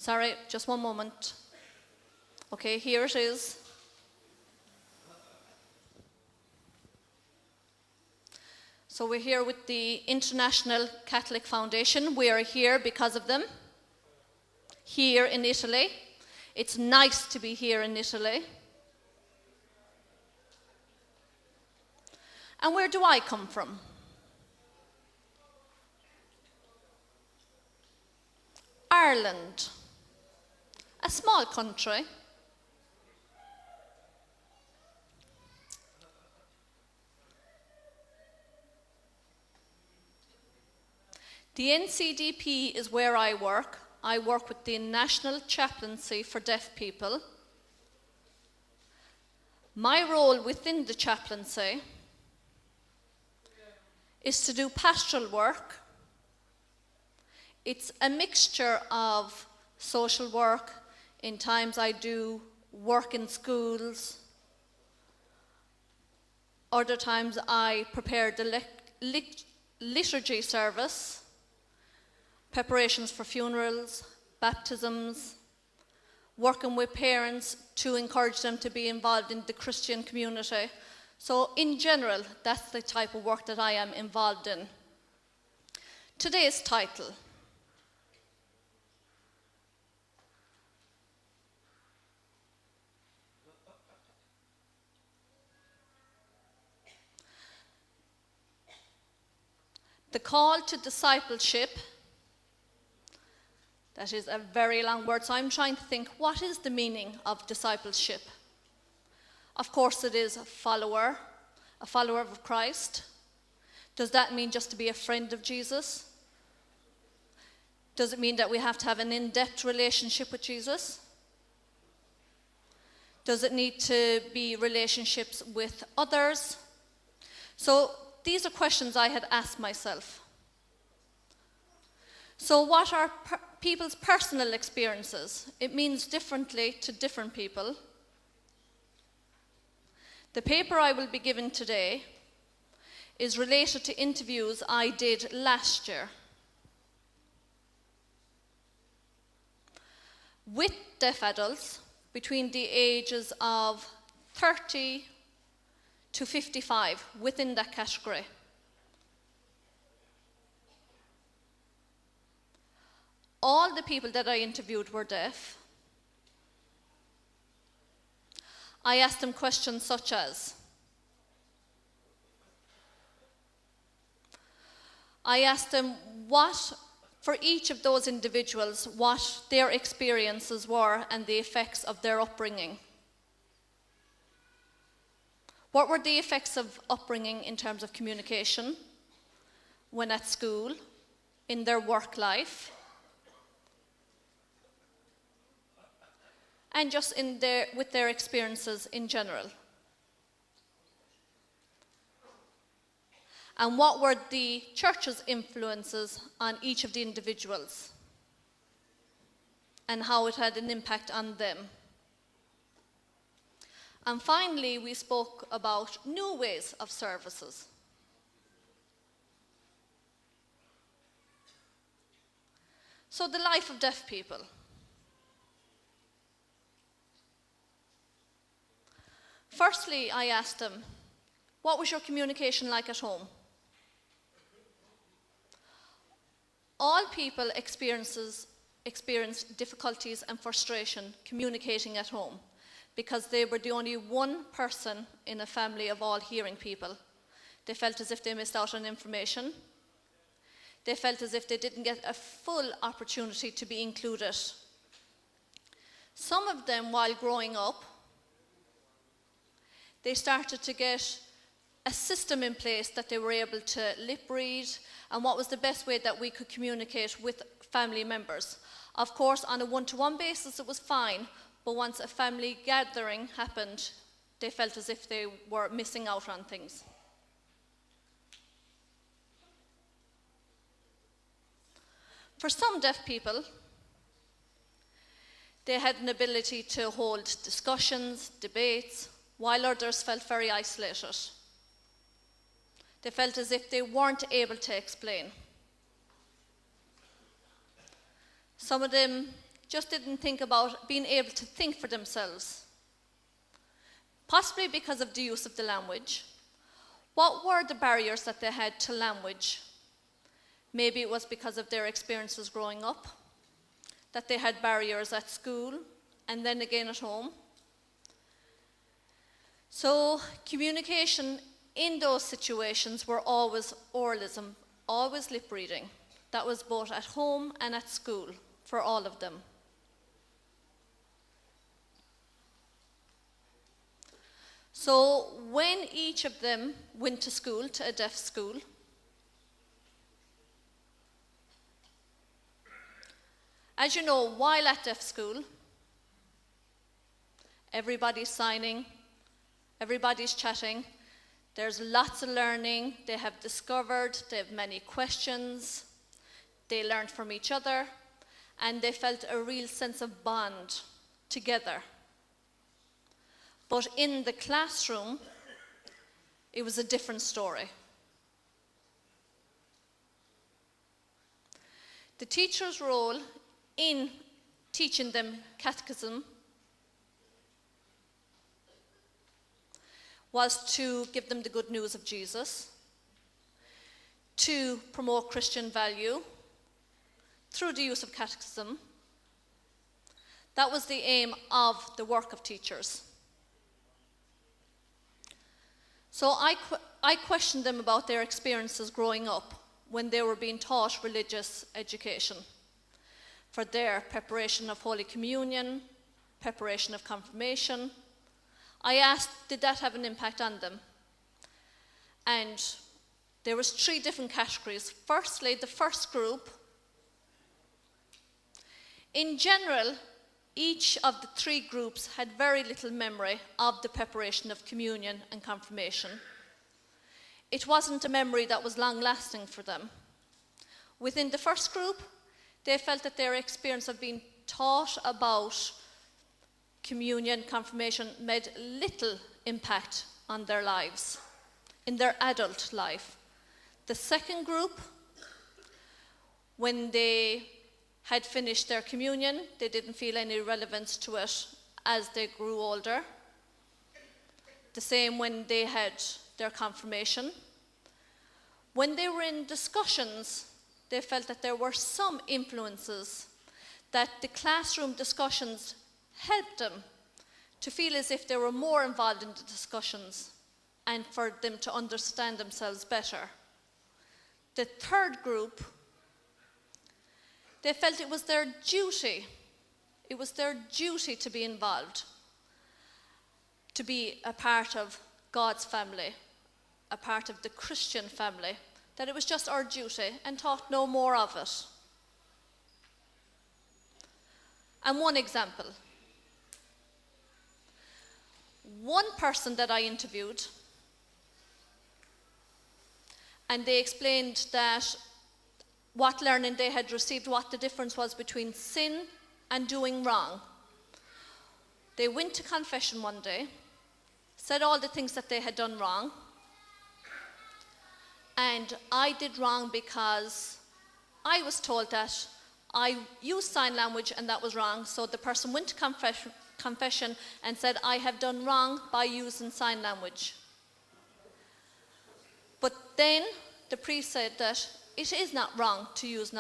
Sorry, just one moment. Okay, here it is. So we're here with the International Catholic Foundation. We are here because of them, here in Italy. It's nice to be here in Italy. And where do I come from? Ireland, a small country. The NCDP is where I work. I work with the National Chaplaincy for Deaf People. My role within the chaplaincy is to do pastoral work. It's a mixture of social work. In times I do work in schools. Other times I prepare the liturgy service, preparations for funerals, baptisms, working with parents to encourage them to be involved in the Christian community. So in general, that's the type of work that I am involved in. Today's title. The call to discipleship. That is a very long word, so I'm trying to think, what is the meaning of discipleship? Of course it is a follower of Christ. Does that mean just to be a friend of Jesus? Does it mean that we have to have an in-depth relationship with Jesus? Does it need to be relationships with others? So these are questions I had asked myself. So what are people's personal experiences? It means differently to different people. The paper I will be giving today is related to interviews I did last year with deaf adults between the ages of 30 to 55 within that category. All the people that I interviewed were deaf. I asked them questions such as, I asked them for each of those individuals, what their experiences were and the effects of their upbringing. What were the effects of upbringing in terms of communication, when at school, in their work life, and just with their experiences in general. And what were the church's influences on each of the individuals and how it had an impact on them. And finally, we spoke about new ways of services. So the life of deaf people. Firstly, I asked them, what was your communication like at home? All people experienced difficulties and frustration communicating at home because they were the only one person in a family of all hearing people. They felt as if they missed out on information. They felt as if they didn't get a full opportunity to be included. Some of them, while growing up, they started to get a system in place that they were able to lip read and what was the best way that we could communicate with family members. Of course, on a one-to-one basis it was fine, but once a family gathering happened, they felt as if they were missing out on things. For some deaf people, they had an ability to hold discussions, debates, while others felt very isolated. They felt as if they weren't able to explain. Some of them just didn't think about being able to think for themselves. Possibly because of the use of the language. What were the barriers that they had to language? Maybe it was because of their experiences growing up, that they had barriers at school and then again at home. So communication in those situations were always oralism, always lip reading. That was both at home and at school for all of them. So when each of them went to school, to a deaf school, as you know, while at deaf school, everybody's signing, everybody's chatting, there's lots of learning, they have discovered, they have many questions, they learned from each other, and they felt a real sense of bond together. But in the classroom, it was a different story. The teacher's role in teaching them catechism was to give them the good news of Jesus, to promote Christian value through the use of catechism. That was the aim of the work of teachers. So I questioned them about their experiences growing up when they were being taught religious education for their preparation of Holy Communion, preparation of confirmation. I asked, did that have an impact on them? And there was 3 different categories. Firstly, the first group. In general, each of the 3 groups had very little memory of the preparation of communion and confirmation. It wasn't a memory that was long-lasting for them. Within the first group, they felt that their experience of being taught about communion, confirmation, made little impact on their lives, in their adult life. The second group, when they had finished their communion, they didn't feel any relevance to it as they grew older. The same when they had their confirmation. When they were in discussions, they felt that there were some influences, that the classroom discussions helped them to feel as if they were more involved in the discussions and for them to understand themselves better. The third group, they felt it was their duty. It was their duty to be involved, to be a part of God's family, a part of the Christian family, that it was just our duty and thought no more of it. And one example. One person that I interviewed, and they explained that what learning they had received, what the difference was between sin and doing wrong. They went to confession one day, said all the things that they had done wrong, and I did wrong because I was told that I used sign language and that was wrong, so the person went to confession and said, I have done wrong by using sign language. But then the priest said that it is not wrong to use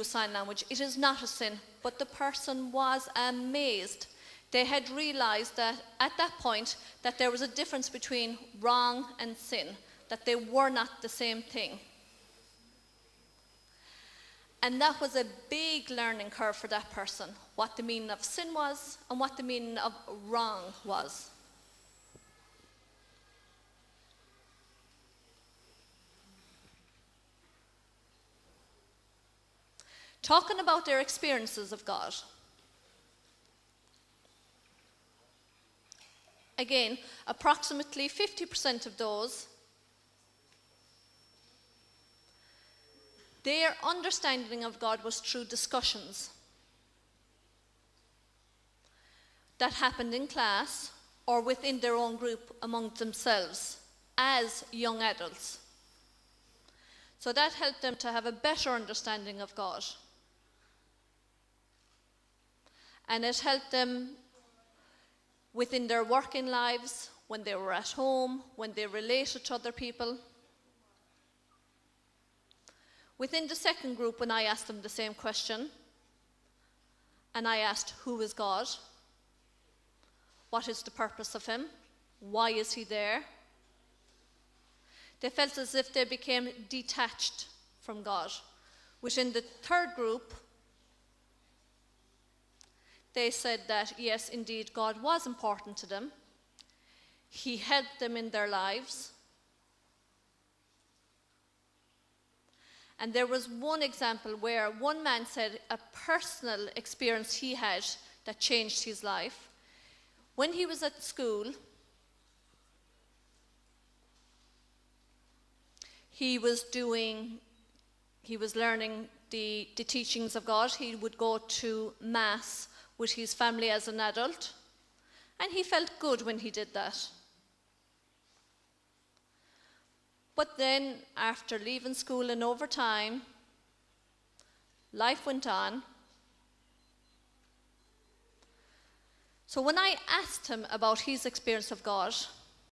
sign language. It is not a sin. But the person was amazed. They had realized that at that point that there was a difference between wrong and sin, that they were not the same thing. And that was a big learning curve for that person, what the meaning of sin was and what the meaning of wrong was. Talking about their experiences of God. Again, approximately 50% of those, their understanding of God was through discussions that happened in class or within their own group among themselves as young adults. So that helped them to have a better understanding of God. And it helped them within their working lives, when they were at home, when they related to other people. Within the second group, when I asked them the same question, and I asked, who is God? What is the purpose of him? Why is he there? They felt as if they became detached from God. Within the third group, they said that, yes, indeed, God was important to them. He helped them in their lives. And there was one example where one man said a personal experience he had that changed his life. When he was at school, he was learning the teachings of God. He would go to Mass with his family as an adult, and he felt good when he did that. But then, after leaving school and over time, life went on. So when I asked him about his experience of God,